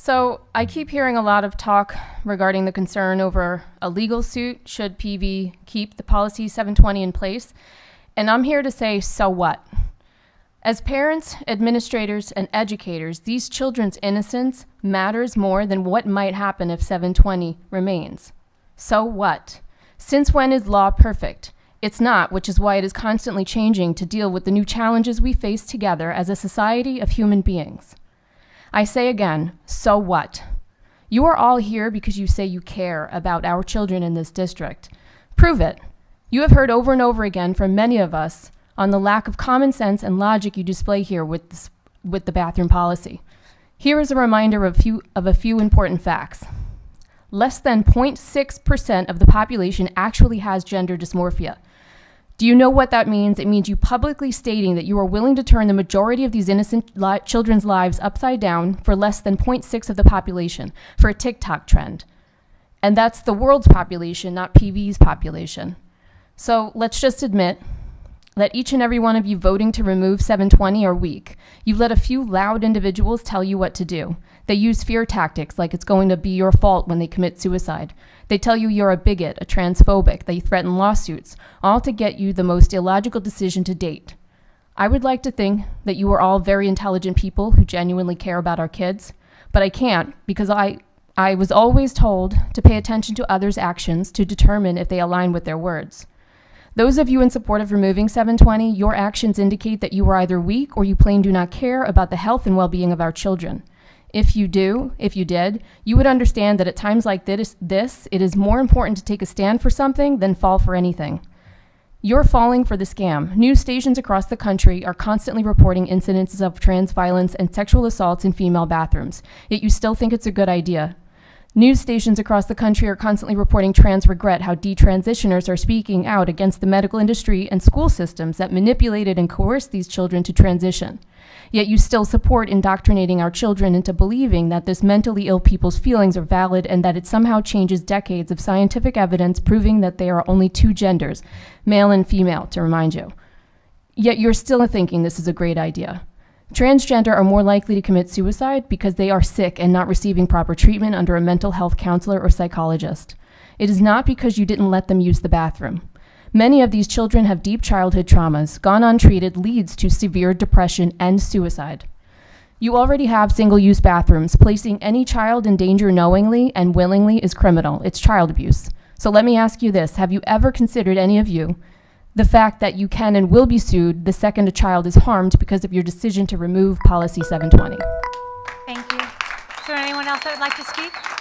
So I keep hearing a lot of talk regarding the concern over a legal suit should PV keep the policy 720 in place. And I'm here to say, so what? As parents, administrators, and educators, these children's innocence matters more than what might happen if 720 remains. So what? Since when is law perfect? It's not, which is why it is constantly changing to deal with the new challenges we face together as a society of human beings. I say again, so what? You are all here because you say you care about our children in this district. Prove it. You have heard over and over again from many of us on the lack of common sense and logic you display here with the bathroom policy. Here is a reminder of a few important facts. Less than 0.6% of the population actually has gender dysmorphia. Do you know what that means? It means you publicly stating that you are willing to turn the majority of these innocent children's lives upside down for less than 0.6 of the population for a TikTok trend. And that's the world's population, not PV's population. So let's just admit that each and every one of you voting to remove 720 are weak. You let a few loud individuals tell you what to do. They use fear tactics like it's going to be your fault when they commit suicide. They tell you you're a bigot, a transphobic. They threaten lawsuits, all to get you the most illogical decision to date. I would like to think that you are all very intelligent people who genuinely care about our kids, but I can't because I was always told to pay attention to others' actions to determine if they align with their words. Those of you in support of removing 720, your actions indicate that you are either weak or you plain do not care about the health and well-being of our children. If you did, you would understand that at times like this, it is more important to take a stand for something than fall for anything. You're falling for the scam. News stations across the country are constantly reporting incidences of trans violence and sexual assaults in female bathrooms, yet you still think it's a good idea. News stations across the country are constantly reporting trans regret how detransitioners are speaking out against the medical industry and school systems that manipulated and coerced these children to transition. Yet you still support indoctrinating our children into believing that this mentally ill people's feelings are valid and that it somehow changes decades of scientific evidence proving that there are only two genders, male and female, to remind you. Yet you're still thinking this is a great idea. Transgender are more likely to commit suicide because they are sick and not receiving proper treatment under a mental health counselor or psychologist. It is not because you didn't let them use the bathroom. Many of these children have deep childhood traumas. Gone untreated leads to severe depression and suicide. You already have single-use bathrooms. Placing any child in danger knowingly and willingly is criminal. It's child abuse. So let me ask you this. Have you ever considered, any of you, the fact that you can and will be sued the second a child is harmed because of your decision to remove policy 720? Thank you. Is there anyone else that would like to speak?